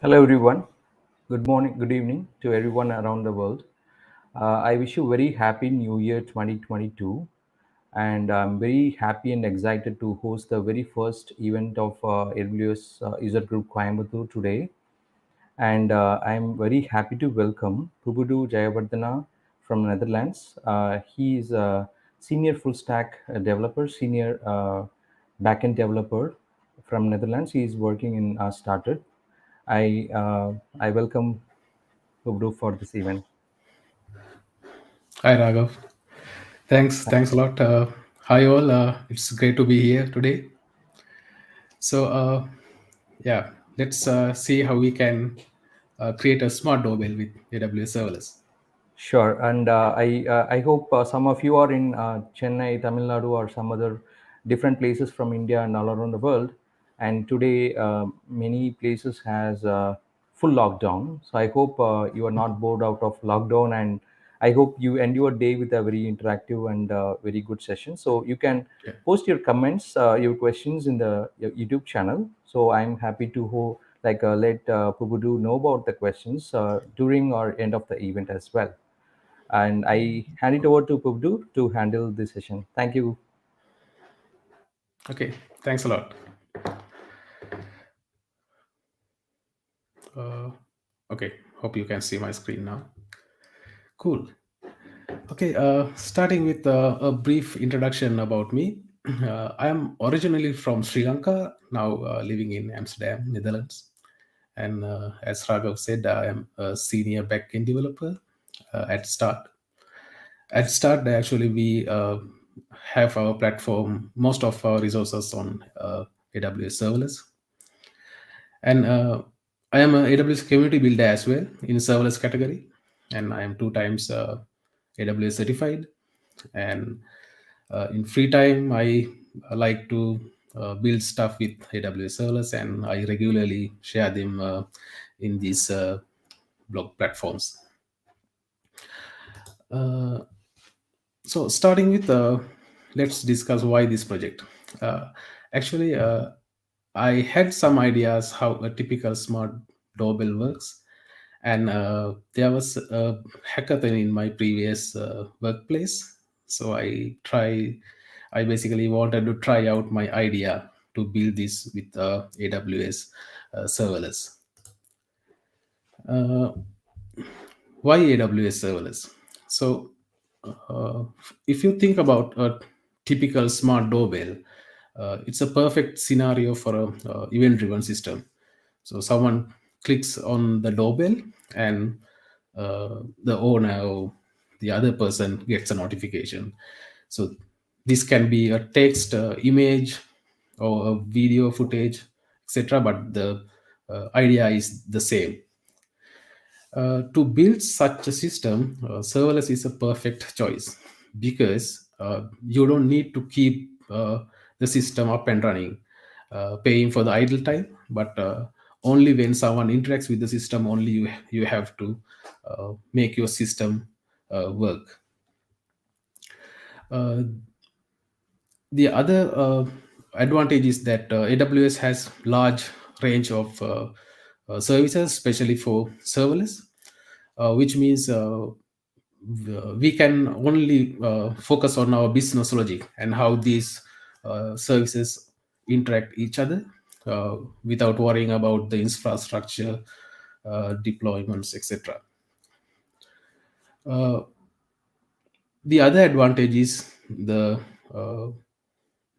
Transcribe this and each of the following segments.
Hello, everyone. Good morning, good evening to everyone around the world. I wish you very happy New Year 2022, and I'm very happy and excited to host the very first event of AWS User Group Coimbatore today. And I'm very happy to welcome Pubudu Jayawardana from Netherlands. He is a senior full stack developer, senior backend developer from Netherlands. He is working in a startup. I welcome Pubudu for this event. Hi Raghav. Thanks, Thank thanks a lot. Hi all. It's great to be here today. So yeah, let's see how we can create a smart doorbell with AWS Serverless. Sure, and I hope some of you are in Chennai, Tamil Nadu, or some other different places from India and all around the world. And today, many places has full lockdown. So I hope you are not bored out of lockdown, and I hope you end your day with a very interactive and very good session. So you can Yeah. post your comments, your questions in the your YouTube channel. So I'm happy to let Pubudu know about the questions during or end of the event as well. And I hand it over to Pubudu to handle this session. Thank you. Okay. Thanks a lot. Uh, okay. Hope you can see my screen now. Cool. Okay. Starting with a brief introduction about me. I am originally from Sri Lanka, now living in Amsterdam, Netherlands. And as Raghav said, I am a senior backend developer at Start. At Start, actually, we have our platform, most of our resources on AWS Serverless. And I am a AWS Community Builder as well in Serverless category. And I am 2 times AWS certified. And in free time, I like to build stuff with AWS Serverless, and I regularly share them in these blog platforms. Uh, so starting with let's discuss why this project. Actually, I had some ideas how a typical smart doorbell works, and there was a hackathon in my previous workplace. So I basically wanted to try out my idea to build this with AWS serverless. uh, why AWS serverless? So, uh, if you think about a typical smart doorbell, it's a perfect scenario for a event-driven system. So, someone clicks on the doorbell, and the owner or the other person gets a notification. So, this can be a text, image, or a video footage, etc. But the idea is the same. To build such a system, serverless is a perfect choice because you don't need to keep the system up and running, paying for the idle time, but only when someone interacts with the system, only you have to make your system work. Uh, the other advantage is that AWS has large range of services, especially for serverless, which means we can only focus on our business logic and how these services interact each other without worrying about the infrastructure deployments, etc. uh, the other advantage is uh,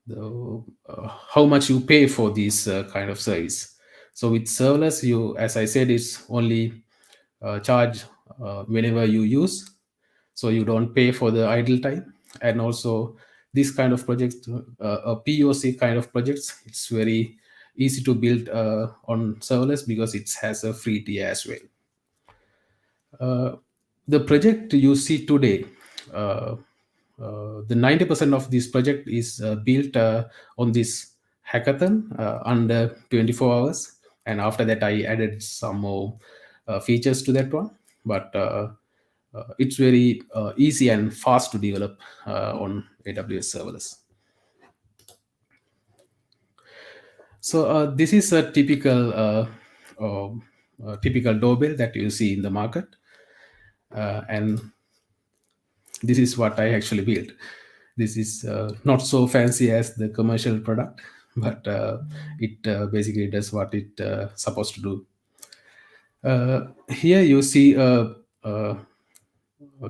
the how much you pay for this kind of service. So with serverless, you, as I said, it's only charge whenever you use, so you don't pay for the idle time. And also this kind of projects, a POC kind of projects, it's very easy to build on serverless because it has a free tier as well. The project you see today, uh, the 90% of this project is built on this hackathon under 24 hours, and after that I added some more features to that one. But it's very easy and fast to develop on AWS serverless. So this is a typical typical doorbell that you see in the market. And this is what I actually built. This is not so fancy as the commercial product, but it basically does what it supposed to do. Here you see a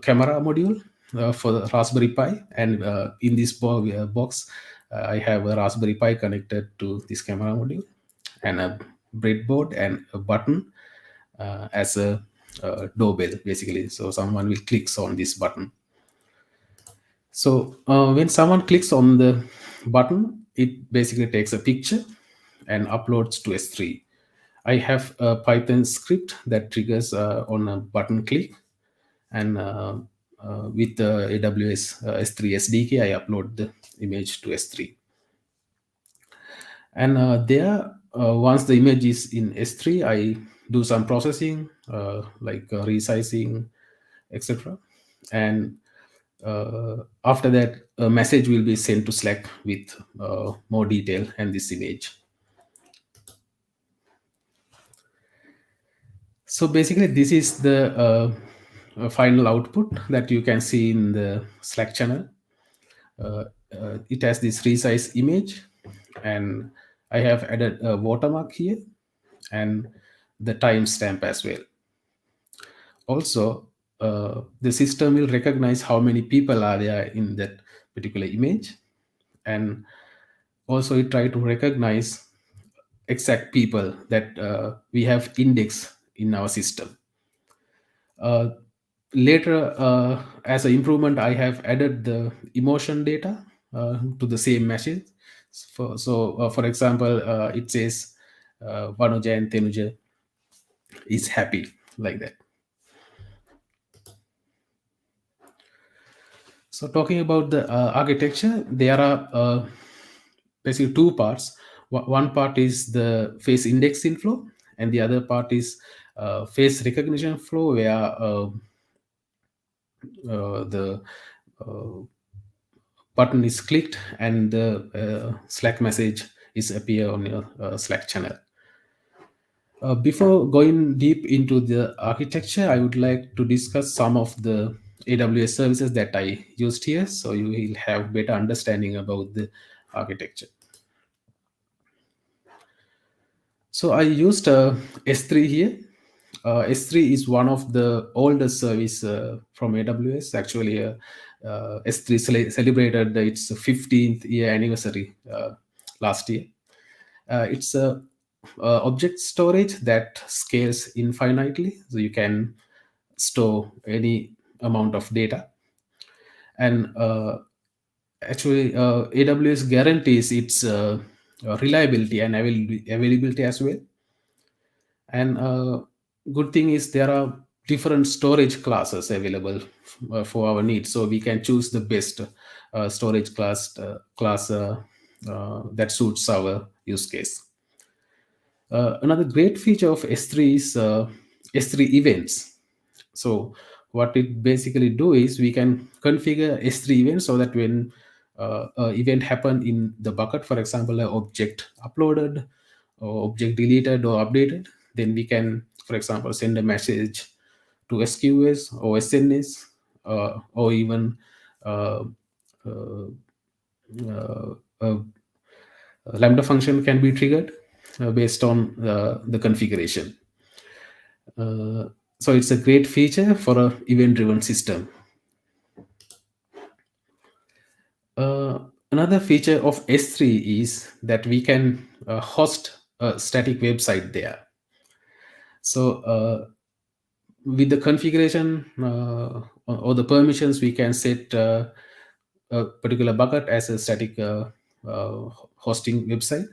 camera module for the Raspberry Pi, and in this box, I have a Raspberry Pi connected to this camera module, and a breadboard and a button as a doorbell, basically. So someone will clicks on this button. So when someone clicks on the button, it basically takes a picture and uploads to S3. I have a Python script that triggers on a button click, and with the AWS S3 SDK, I upload the image to S3. And there, once the image is in S3, I do some processing like resizing, etc. And after that, a message will be sent to Slack with more detail and this image. So basically, this is the final output that you can see in the Slack channel. It has this resize image, and I have added a watermark here and the timestamp as well. Also, the system will recognize how many people are there in that particular image, and also it try to recognize exact people that we have indexed in our system. Later, as an improvement, I have added the emotion data to the same message. For example, it says Vanuja and Tenuja is happy, like that. So talking about the architecture, there are basically two parts. One part is the face indexing flow, and the other part is face recognition flow, where the button is clicked and the Slack message is appear on your Slack channel. Before going deep into the architecture, I would like to discuss some of the AWS services that I used here, so you will have better understanding about the architecture. So I used S3 here. S3 is one of the oldest service from AWS. Actually, S3 celebrated its 15th year anniversary last year. It's a object storage that scales infinitely, so you can store any amount of data. And actually, AWS guarantees its reliability and availability as well. And good thing is there are different storage classes available for our needs, so we can choose the best storage class that suits our use case. Another great feature of S3 is S3 events. So what it basically do is we can configure S3 events so that when event happen in the bucket, for example, an object uploaded or object deleted or updated, then we can, for example, send a message to SQS or SNS, or even Lambda function can be triggered based on the configuration. So it's a great feature for a event-driven system. Another feature of S3 is that we can host a static website there. So with the configuration or the permissions, we can set a particular bucket as a static hosting website.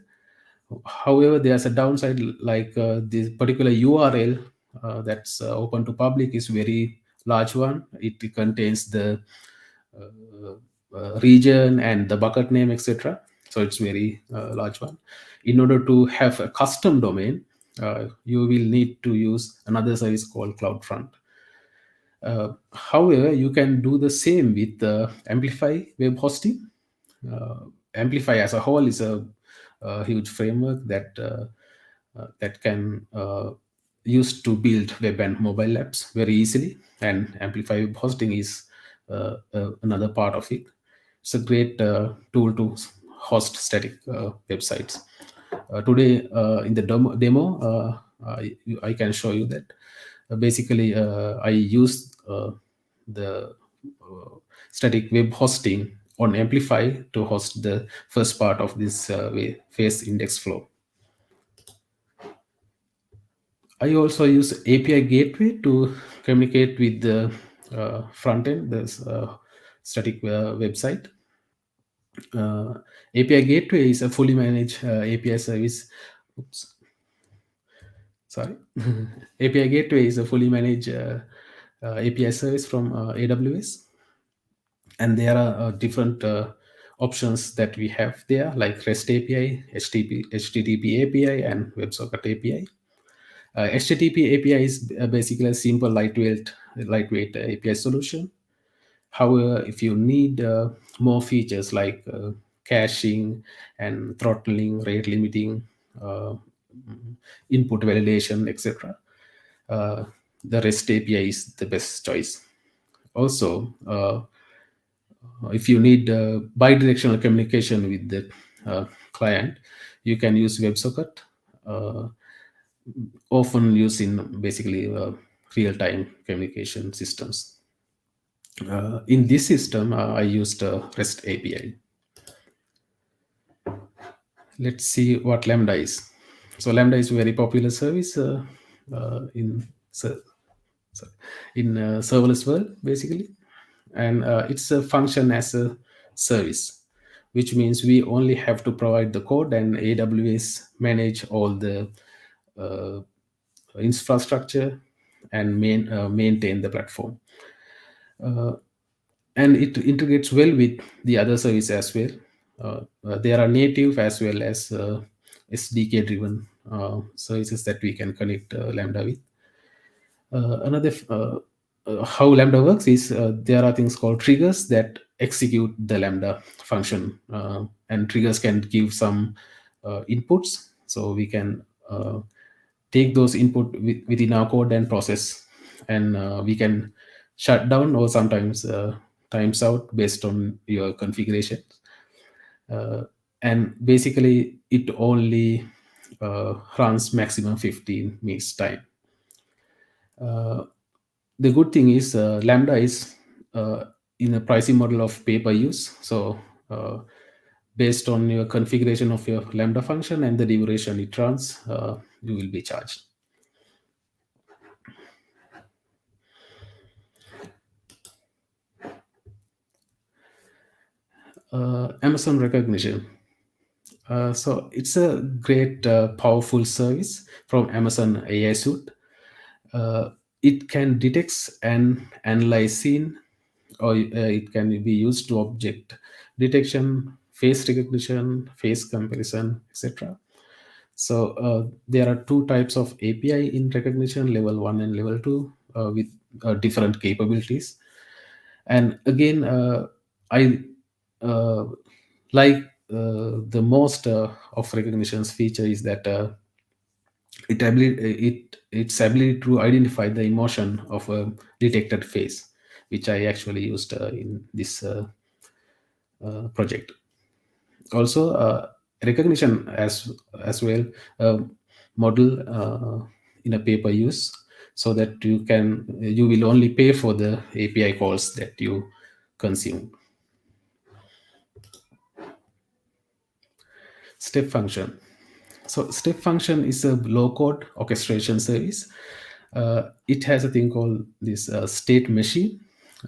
However, there's a downside, like this particular URL that's open to public is very large one. It contains the region and the bucket name, etc. So it's very large one. In order to have a custom domain, you will need to use another service called CloudFront. However, you can do the same with Amplify web hosting. Amplify as a whole is a huge framework that can used to build web and mobile apps very easily, and Amplify web hosting is another part of it. It's a great tool to host static websites. Today, in the demo, I can show you that. Basically, I use the static web hosting on Amplify to host the first part of this phase index flow. I also use API gateway to communicate with the front end, the static website. API gateway is a fully managed API service. Oops, sorry. API gateway is a fully managed API service from AWS, and there are different options that we have there, like REST API, HTTP API, and WebSocket API. HTTP API is basically a simple, lightweight API solution. However, if you need more features like caching and throttling, rate limiting, uh, input validation, etc., uh, the REST API is the best choice. Also, if you need bidirectional communication with the client, you can use WebSocket, uh, often used in basically real-time communication systems. In this system, I used REST API. Let's see what Lambda is. So Lambda is a very popular service in sorry, in serverless world, basically, and it's a function as a service, which means we only have to provide the code, and AWS manage all the uh, infrastructure and maintain the platform. And it integrates well with the other service as well. There are native as well as SDK driven services that we can connect Lambda with. Another how Lambda works is there are things called triggers that execute the Lambda function, and triggers can give some inputs, so we can take those input within our code and process, and we can shut down or sometimes times out based on your configuration. uh, and basically it only runs maximum 15 minutes time. The good thing is Lambda is in a pricing model of pay per use, so based on your configuration of your Lambda function and the duration it runs, you will be charged. Amazon recognition. So it's a great, powerful service from Amazon AI suite. It can detect and analyze scene, or it can be used to object detection, face recognition, face comparison, etc. So there are two types of API in recognition, level 1 and level 2, with different capabilities. And again, I like the most of recognition's feature is that its ability to identify the emotion of a detected face, which I actually used in this project. Also, recognition as well, model in a pay per use, so that you will only pay for the API calls that you consume. Step function. So step function is a low code orchestration service. It has a thing called this state machine.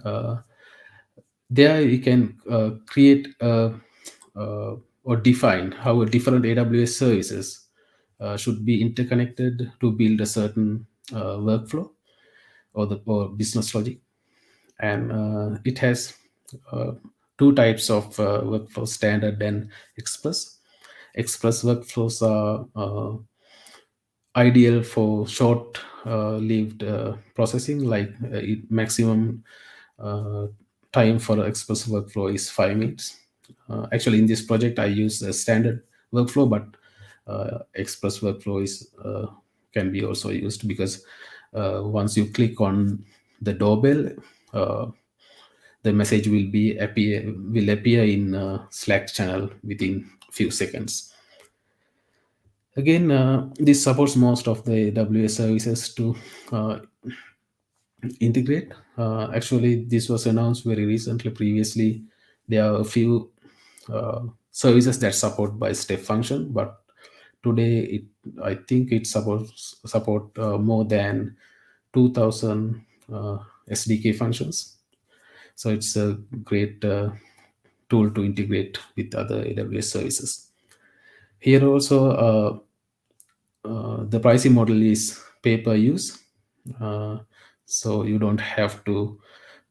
Uh, there you can create or define how a different AWS services should be interconnected to build a certain workflow or business logic. And it has two types of workflow: standard and express. Express workflows are ideal for short lived processing, like maximum time for express workflow is 5 minutes. Actually, in this project I use a standard workflow, but express workflow is can be also used, because once you click on the doorbell, uh, the message will appear in Slack channel within few seconds. Again, this supports most of the AWS services to uh, integrate. Actually, this was announced very recently. Previously, there are a few services that support by step function, but today I think it support more than 2000 SDK functions. So it's a great tool to integrate with other AWS services. Here also, the pricing model is pay per use, uh, so you don't have to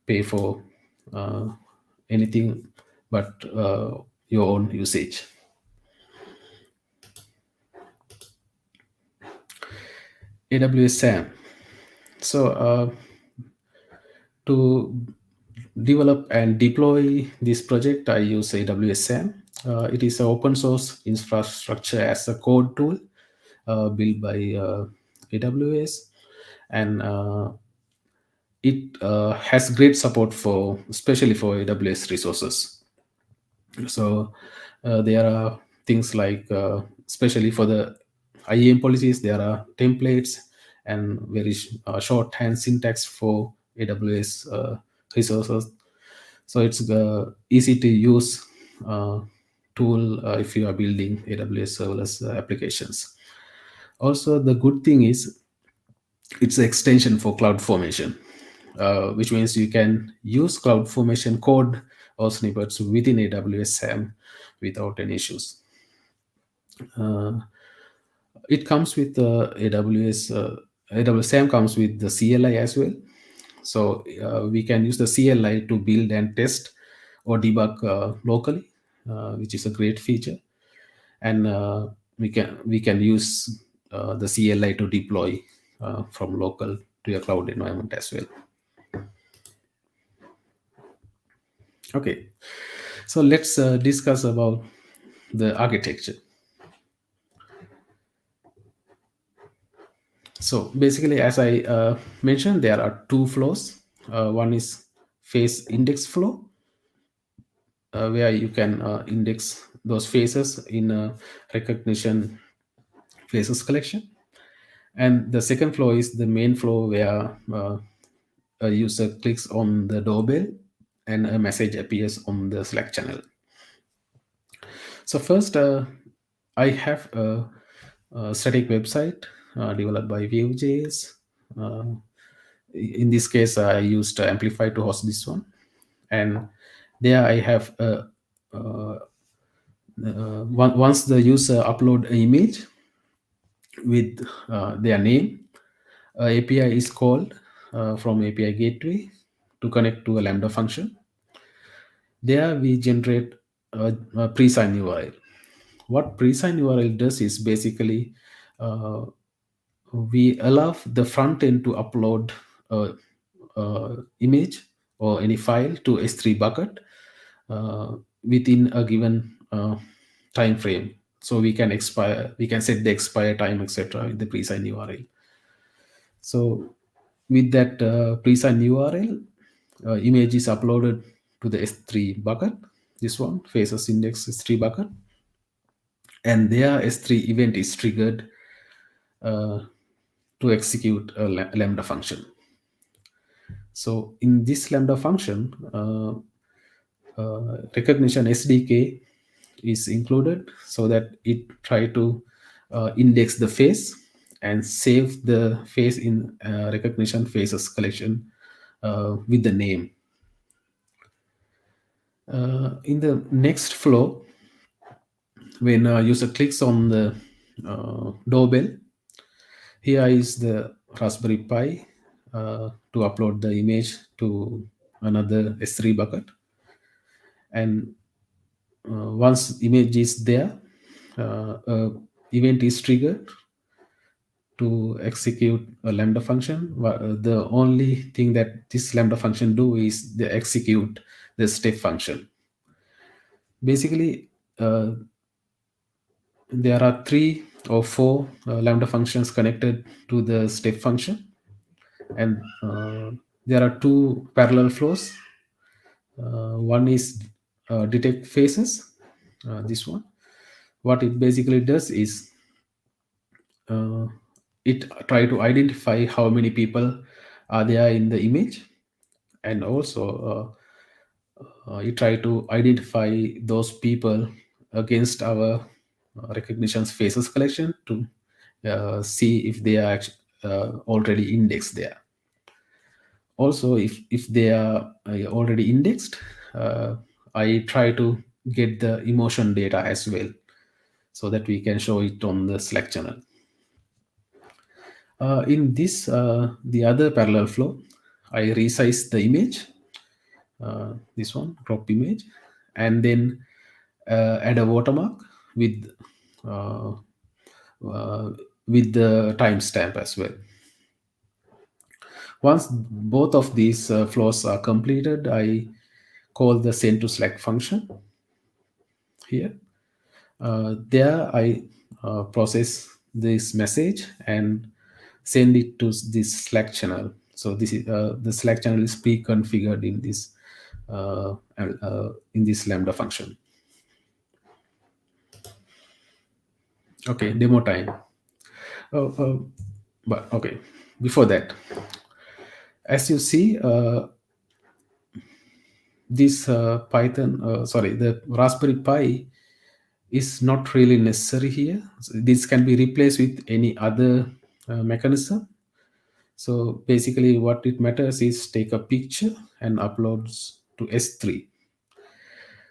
pay for uh, anything but your own usage. AWS SAM. So to develop and deploy this project, I use AWS SAM. It is an open source infrastructure as a code tool built by AWS, and it has great support for, especially for AWS resources. So there are things like, especially for the IAM policies, there are templates and very shorthand syntax for AWS resources. So it's easy to use tool if you are building AWS serverless applications. Also, the good thing is it's an extension for CloudFormation, which means you can use CloudFormation code or snippets within AWS SAM without any issues. Uh, it comes with AWS SAM comes with the CLI as well. So we can use the CLI to build and test or debug locally, which is a great feature. And we can use the CLI to deploy from local to your cloud environment as well. Okay, so let's discuss about the architecture. So basically, as I mentioned, there are two flows. One is face index flow, where you can index those faces in a recognition faces collection. And the second flow is the main flow, where a user clicks on the doorbell and a message appears on the Slack channel. So first, I have a static website developed by Vue.js. In this case, I used Amplify to host this one, and there I have once the user upload an image with their name, API is called from API gateway to connect to a Lambda function. There we generate a pre-signed URL. What pre-signed URL does is basically we allow the front end to upload image or any file to S3 bucket within a given time frame. So we can set the expire time, etc., with the pre-signed URL. So with that pre-signed URL, image is uploaded to the S3 bucket. This one, faces index S3 bucket, and their S3 event is triggered to execute a Lambda function. So in this Lambda function, recognition SDK is included, so that it try to index the face and save the face in recognition faces collection with the name. In the next flow, when a user clicks on the doorbell, here is the Raspberry Pi to upload the image to another S3 bucket. And once image is there, event is triggered to execute a Lambda function. The only thing that this Lambda function do is they execute the step function. Basically, there are three or four Lambda functions connected to the step function, and there are two parallel flows. One is detect faces. This one, what it basically does is uh, it try to identify how many people are there in the image, and also it try to identify those people against our recognitions faces collection to see if they are already indexed there. Also, if they are already indexed, uh, I try to get the emotion data as well, so that we can show it on the Slack channel. In this, the other parallel flow, I resize the image, this one, crop image, and then add a watermark with uh, uh, with the timestamp as well. Once both of these flows are completed, I call the send to Slack function here. There I process this message and send it to this Slack channel. So this is the Slack channel is pre-configured in this Lambda function. Okay, demo time. But okay, before that, as you see, this the Raspberry Pi is not really necessary here. So this can be replaced with any other mechanism. So basically, what it matters is take a picture and uploads to S3.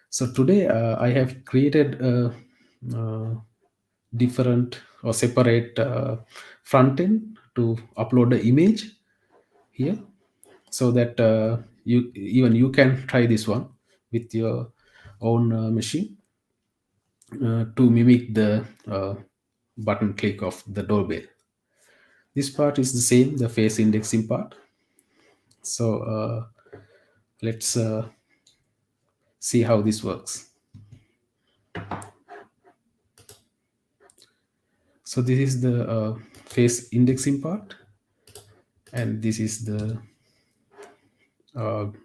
So today I have created a, different or separate front end to upload the image here, so that you can try this one with your own machine to mimic the button click of the doorbell. This part is the same, the face indexing part. So let's see how this works. So this is the face indexing part, and this is the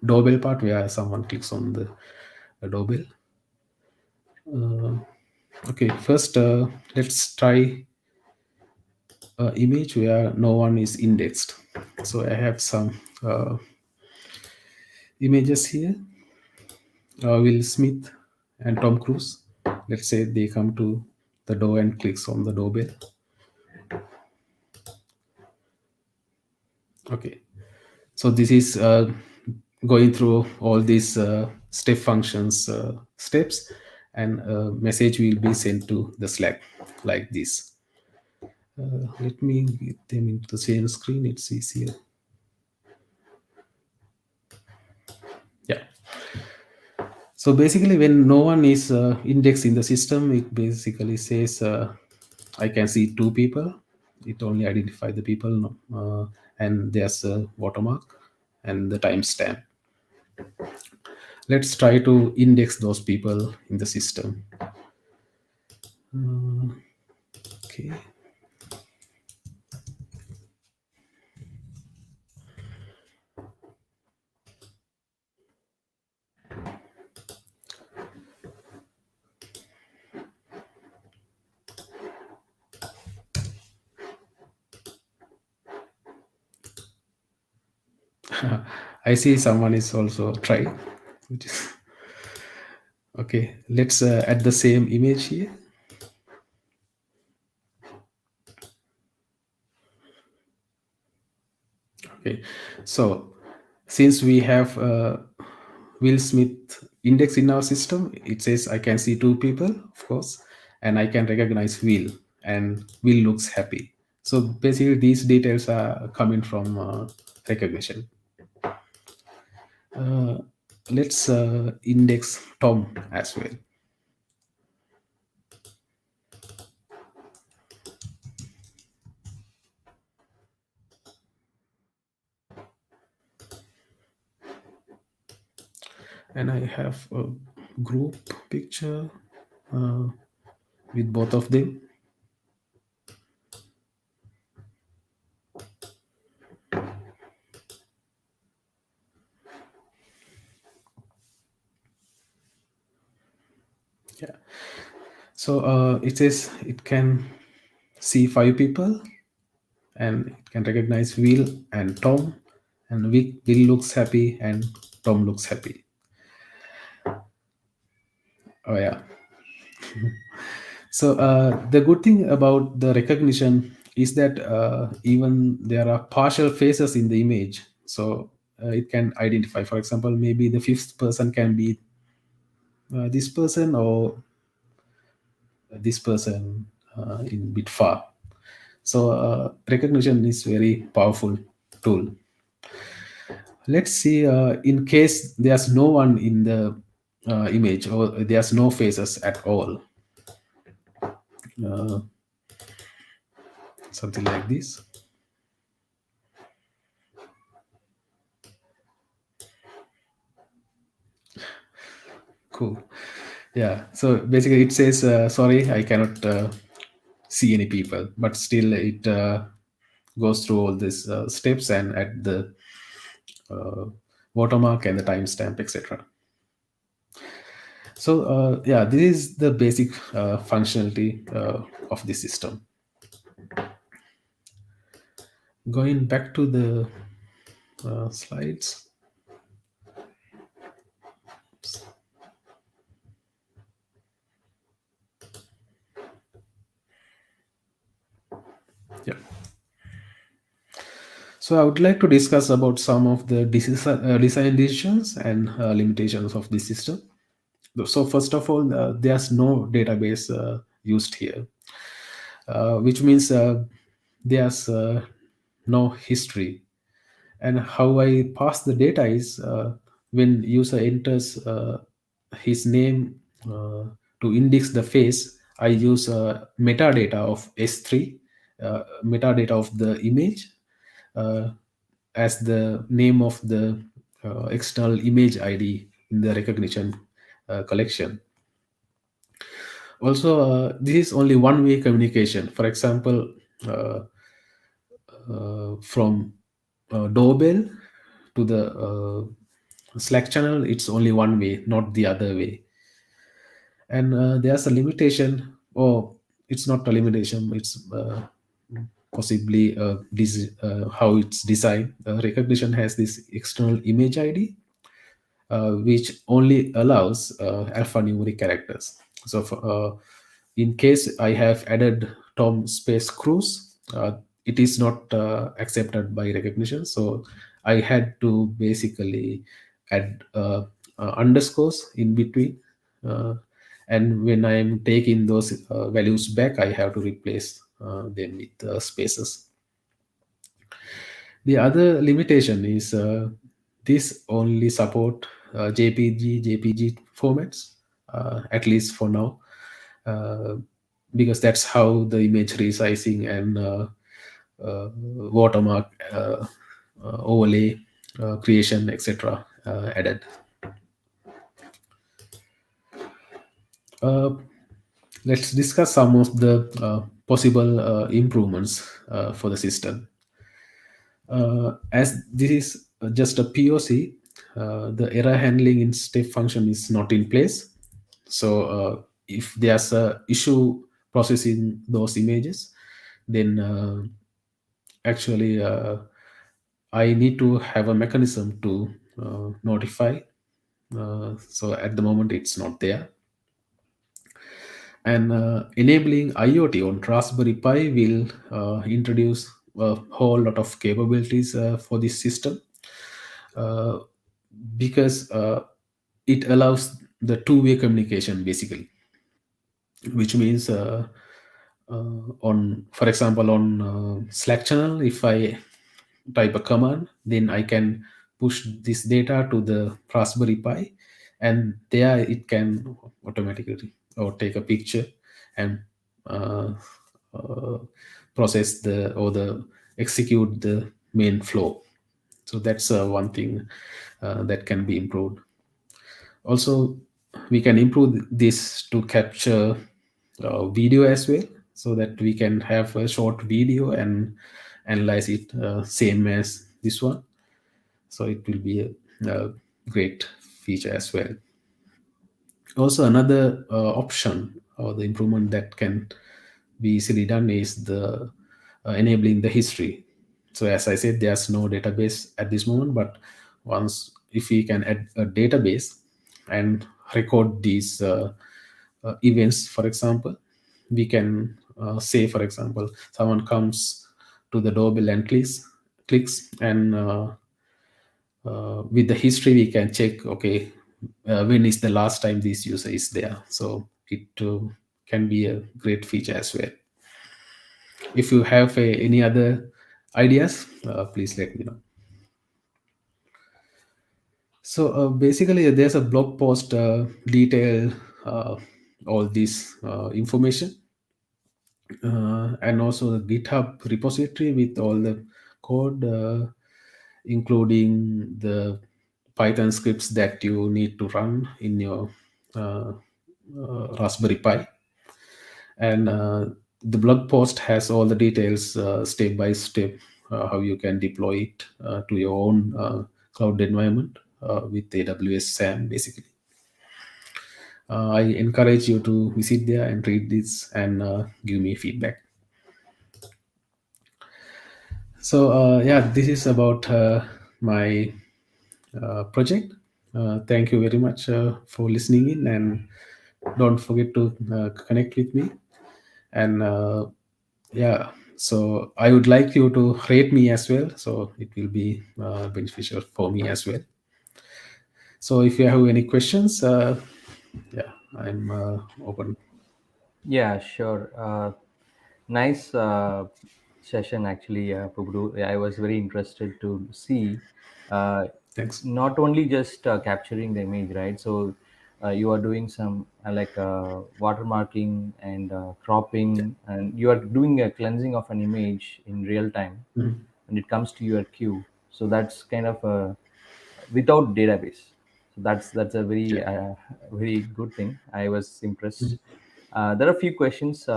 doorbell part where someone clicks on the doorbell. Okay, first let's try image where no one is indexed. So I have some images here. Will Smith and Tom Cruise. Let's say they come to the door and clicks on the doorbell. Okay, so this is going through all these step functions steps, and a message will be sent to the Slack like this. Let me get them into the same screen, it's easier. Yeah, so basically when no one is indexed in the system, it basically says I can see two people. It only identify the people, and there's a watermark and the timestamp. Let's try to index those people in the system. Okay. I see someone is also trying, which is okay. Let's add the same image here. Okay, so since we have Will Smith index in our system, it says I can see two people, of course, and I can recognize Will, and Will looks happy. So basically, these details are coming from recognition. Uh, let's index Tom as well. And I have a group picture with both of them. Yeah. So it says it can see 5 people, and it can recognize Will and Tom, and Will looks happy and Tom looks happy. Oh yeah. So the good thing about the recognition is that even there are partial faces in the image, so it can identify. For example, maybe the fifth person can be this person, or this person in bit far. So recognition is very powerful tool. Let's see, in case there's no one in the image, or there's no faces at all, uh, something like this. Cool. Yeah. So basically, it says, "Sorry, I cannot see any people," but still it goes through all these steps and at the uh, watermark and the timestamp, etc. So yeah, this is the basic functionality of the system. Going back to the slides. Yeah. So I would like to discuss about some of the design decisions and limitations of this system. So first of all, there's no database used here, which means there's no history. And how I pass the data is, when user enters his name to index the face, I use metadata of S3, metadata of the image, uh, as the name of the external image ID in the recognition collection. Also, this is only one-way communication. For example, uh, from Doorbell to the Slack channel, it's only one way, not the other way. And there's a limitation, or it's not a limitation, it's possibly how it's designed. Recognition has this external image ID, which only allows alphanumeric characters. So, in case I have added Tom space Cruise, it is not accepted by recognition. So, I had to basically add underscores in between. And when I am taking those values back, I have to replace them with spaces. The other limitation is this only support JPG formats, at least for now, uh, because that's how the image resizing and watermark overlay creation, etc. Added. Uh, let's discuss some of the possible improvements for the system. As this is just a POC, the error handling in step function is not in place. So if there's a issue processing those images, then actually I need to have a mechanism to notify. So at the moment, it's not there. And enabling IoT on Raspberry Pi will introduce a whole lot of capabilities for this system, uh, because it allows the two-way communication basically, which means on, for example, on Slack channel, if I type a command, then I can push this data to the Raspberry Pi, and there it can automatically or take a picture and uh, uh, process the, or the execute the main flow. So that's one thing that can be improved. Also, we can improve this to capture video as well, so that we can have a short video and analyze it same as this one. So it will be a great feature as well. Also, another option or the improvement that can be easily done is the enabling the history. So as I said, there's no database at this moment, but once if we can add a database and record these events, for example, we can say, for example, someone comes to the doorbell and clicks, and with the history we can check, okay, when is the last time this user is there. So it can be a great feature as well. If you have any other ideas, please let me know. So basically there's a blog post detail all this information, and also the GitHub repository with all the code, including the Python scripts that you need to run in your uh, Raspberry Pi. And the blog post has all the details, step by step, how you can deploy it to your own cloud environment with AWS SAM, basically. I encourage you to visit there and read this and give me feedback. So yeah, this is about my project. Thank you very much for listening in, and don't forget to connect with me. And yeah, so I would like you to rate me as well, so it will be beneficial for me as well. So if you have any questions, yeah, I'm open. Yeah, sure. Nice session, actually, Pubudu. I was very interested to see uh, Thanks. not only just capturing the image, right? So you are doing some like watermarking and Yeah. cropping, and you are doing a cleansing of an image in real time, Mhm. and it comes to your queue. So that's kind of a without database. So that's a Yeah. very good thing. I was impressed. Mhm. There are a few questions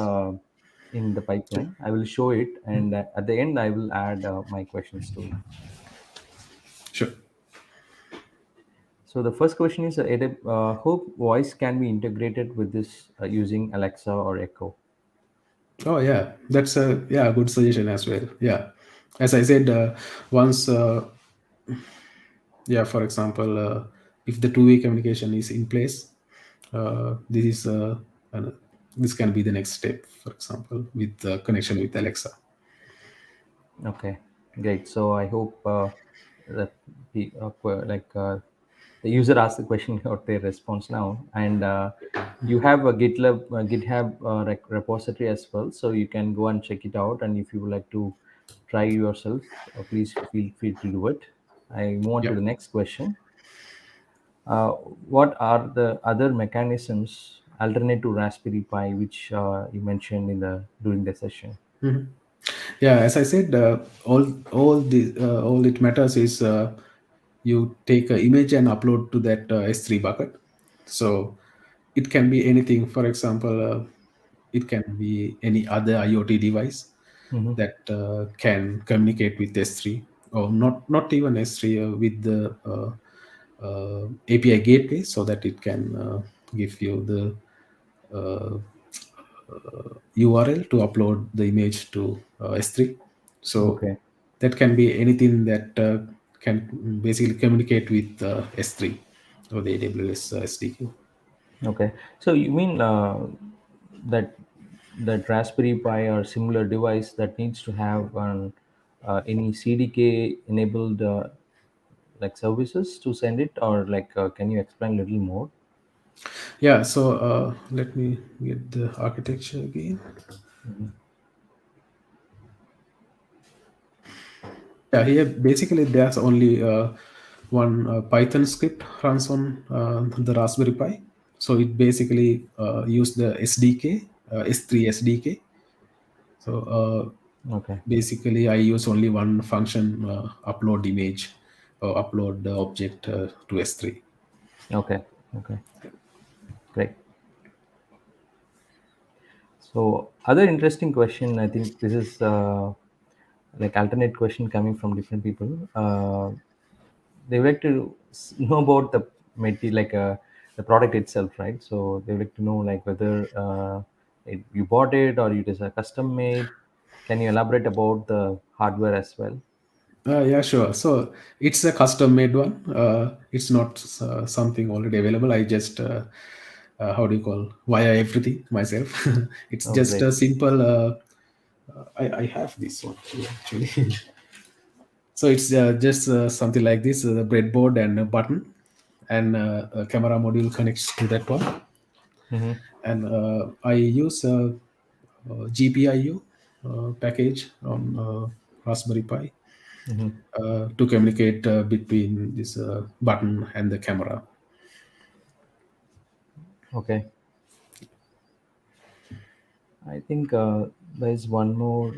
in the Yeah. pipeline. I will show it, and at the end I will add my questions to it. Sure. So the first question is, hope voice can be integrated with this using Alexa or Echo. Oh yeah, that's a yeah good suggestion as well. Yeah, as I said, once yeah, for example, if the two-way communication is in place, this is this can be the next step, for example, with the connection with Alexa. Okay, great. So I hope that the user asks the question got their response now, and you have a GitHub repository as well, so you can go and check it out. And if you would like to try yourself, please feel free to do it. I move on to Yeah. the next question. What are the other mechanisms alternate to Raspberry Pi, which you mentioned in the during the session? Mhm. Yeah, as I said, all it matters is you take an image and upload to that S3 bucket. So it can be anything. For example, it can be any other IoT device Hmm. that can communicate with S3, or not even S3, with the API gateway, so that it can give you the URL to upload the image to S3. So Okay. that can be anything that can basically communicate with S3 or the AWS SDK. Okay. So you mean that Raspberry Pi or similar device that needs to have any CDK enabled like services to send it, or like can you explain a little more? Yeah, so let me get the architecture again. Yeah, here basically there's only one Python script runs on the Raspberry Pi. So it basically use the SDK, S3 SDK. So Okay. basically I use only one function, upload image or upload the object to S3. Okay. Okay. Great. So other interesting question. I think this is like alternate question coming from different people. They would like to know about the material, like the product itself, right? So they would like to know like whether you bought it or it is a custom made. Can you elaborate about the hardware as well? Yeah, sure. So it's a custom made one. It's not something already available. I just how do you call via everything myself. It's Oh, just great. a simple. I have this one here, actually. So it's just something like this: the breadboard and a button, and a camera module connects to that one. Mm-hmm. And I use a, GPIO package on Raspberry Pi Mm-hmm. to communicate between this button and the camera. Okay. I think there's one more.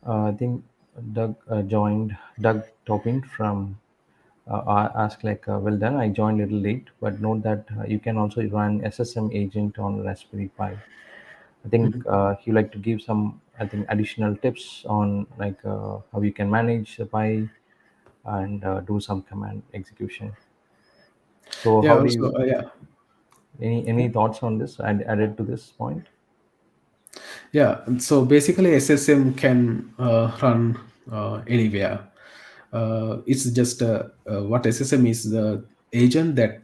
I think Doug joined. Doug Topping from asked like, well done. I joined a little late, but note that you can also run SSM agent on Raspberry Pi. I think he like to give some, I think, additional tips on like how you can manage the Pi and do some command execution. So Yeah. how do Also, you yeah. any thoughts on this and added to this point? Yeah. And so basically, SSM can run anywhere. It's just what SSM is, the agent that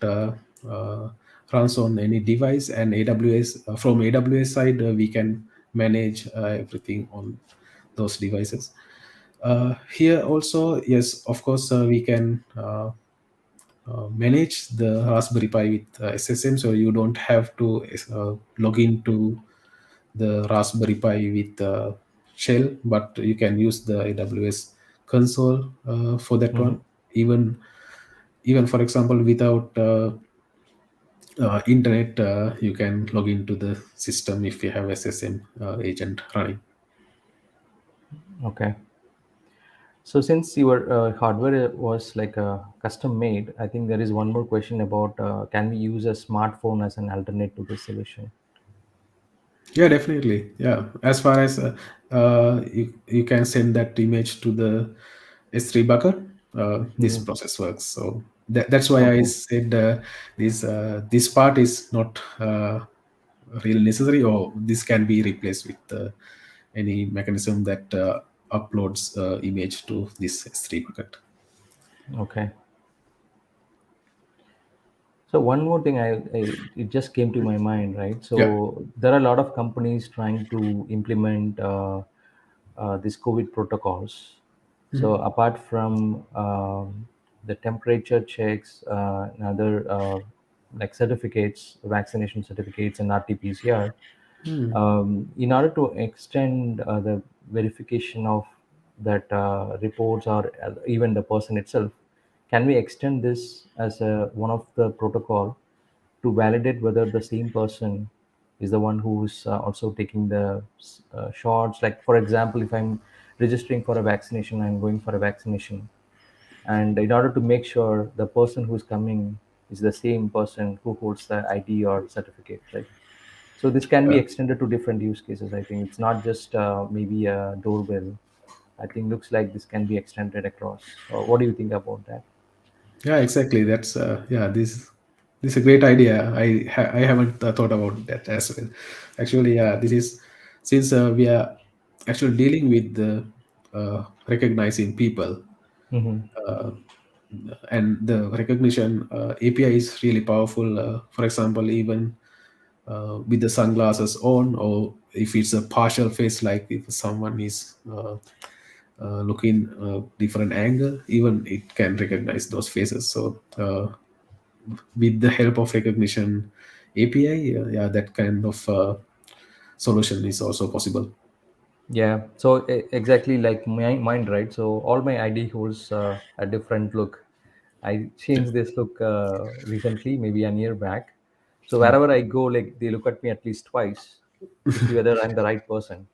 runs on any device, and AWS, from AWS side, we can manage everything on those devices. Here also, yes, of course, we can manage the Raspberry Pi with SSM, so you don't have to log into the Raspberry Pi with shell, but you can use the AWS console for that Hmm. one. Even even for example, without internet, you can log into the system if you have SSM agent running. Okay. So since your hardware was like custom made, I think there is one more question about can we use a smartphone as an alternate to this solution? Yeah, definitely. Yeah, as far as you can send that image to the S3 bucket, this Hmm. process works. So that's why I Okay. said this part is not really necessary, or this can be replaced with any mechanism that uploads image to this S3 bucket. Okay. So one more thing, it just came to my mind, right? Yeah. So there are a lot of companies trying to implement these COVID protocols. So Mhm. apart from the temperature checks, and other like certificates, vaccination certificates, and RT-PCR, in order to extend the verification of that reports or even the person itself, can we extend this as a one of the protocol to validate whether the same person is the one who's also taking the shots? Like for example, if I'm registering for a vaccination, I'm going for a vaccination, and in order to make sure the person who's coming is the same person who holds the ID or certificate, right? So this can be Yeah. extended to different use cases. I think it's not just maybe a doorbell. I think looks like this can be extended across. What do you think about that? Yeah, exactly. That's yeah. This is a great idea. I haven't thought about that as well. Actually, yeah. This is since we are actually dealing with the recognizing people, Hmm. uh, and the recognition API is really powerful. For example, even with the sunglasses on, or if it's a partial face, like if someone is looking different angle, even it can recognize those faces. So with the help of recognition API, yeah, that kind of solution is also possible. Yeah. So exactly like my mind, right? So all my ID holds a different look. I changed this look recently, maybe a year back. So wherever I go, like they look at me at least twice to see whether I'm the right person.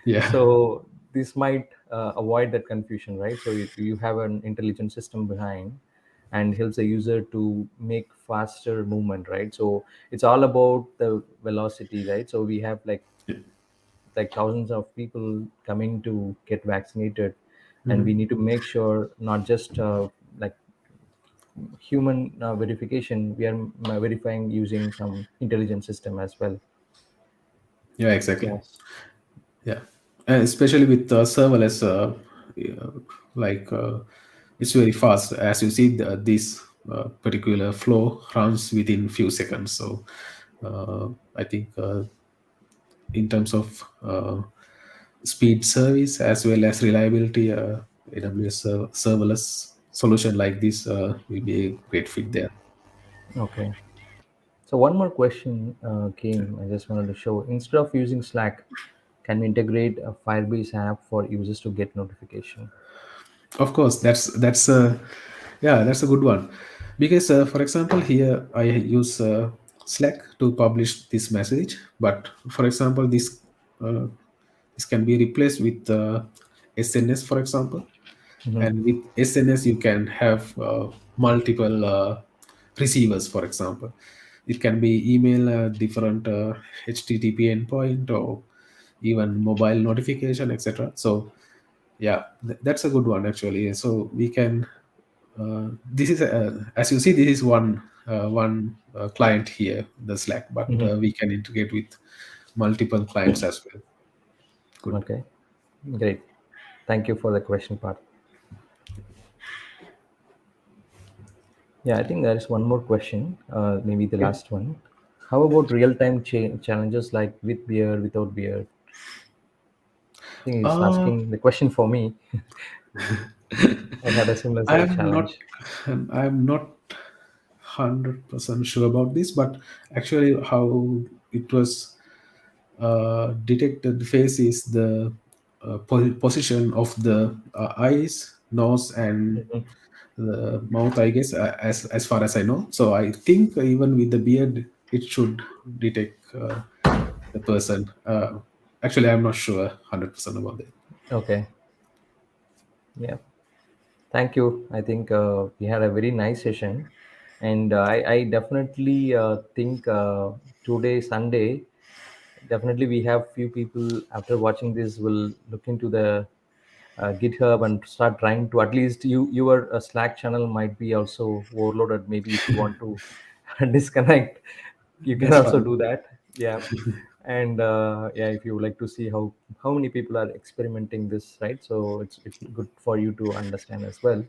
Yeah. So this might avoid that confusion, right? So you have an intelligent system behind and helps the user to make faster movement, right? So it's all about the velocity, right? So we have like like thousands of people coming to get vaccinated, and we Mhm. need to make sure not just like human verification, we are verifying using some intelligent system as well. Yeah, exactly. Yes. Yeah, and especially with serverless, yeah, like it's very fast. As you see, this particular flow runs within few seconds. So uh, I think in terms of speed service as well as reliability, AWS serverless solution like this will be a great fit there. Okay. So one more question came. I just wanted to show. Instead of using Slack, can we integrate a Firebase app for users to get notification? Of course, that's yeah, that's a good one, because for example, here I use Slack to publish this message, but for example, uh, this can be replaced with SNS, for example, Hmm. and with SNS you can have multiple receivers. For example, it can be email, different HTTP endpoint, or even mobile notification, etc. So yeah, that's a good one actually. So we can this is as you see, this is one client here, the Slack, but Hmm. we can integrate with multiple clients as well. Good. Okay, great. Thank you for the question part. Yeah, I think there is one more question, maybe the Okay. last one. How about real-time challenges like with beer, without beer? I think he's uh, asking the question for me. I had a similar I sort of am not challenge. I'm not 100% sure about this, but actually how it was detected face is the position of the eyes, nose, and Mhm. the mouth, I guess, as far as I know. So I think even with the beard, it should detect the person. Actually, I'm not sure 100% about that. Okay. Yeah. Thank you. I think we had a very nice session, and I definitely think today Sunday, definitely we have few people after watching this will look into the GitHub and start trying to, at least your Slack channel might be also overloaded. Maybe if you want to disconnect, you can That's also fine. do that. Yeah. And yeah, if you would like to see how many people are experimenting this, right? So it's good for you to understand as well.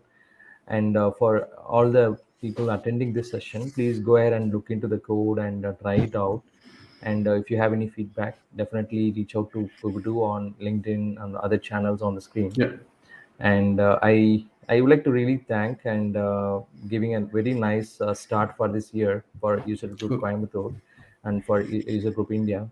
And for all the people attending this session, please go ahead and look into the code and try it out. And if you have any feedback, definitely reach out to Pubudu on LinkedIn and other channels on the screen. Yeah. And I would like to really thank and giving a very nice start for this year for user group Cool. Coimbatore and for user group India.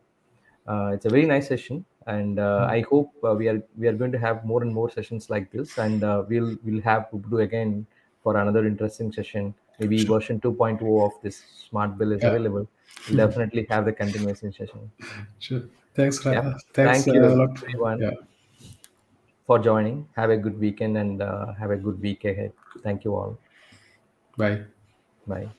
It's a very nice session, and I hope we are going to have more and more sessions like this, and we'll have Ubuntu again for another interesting session. Maybe Sure. version 2.0 of this smart bill is Yeah. available. We'll definitely have the continuation session. Sure. Thanks. Yeah. Thanks Thank a you, lot. everyone, Yeah. for joining. Have a good weekend and have a good week ahead. Thank you all. Bye. Bye.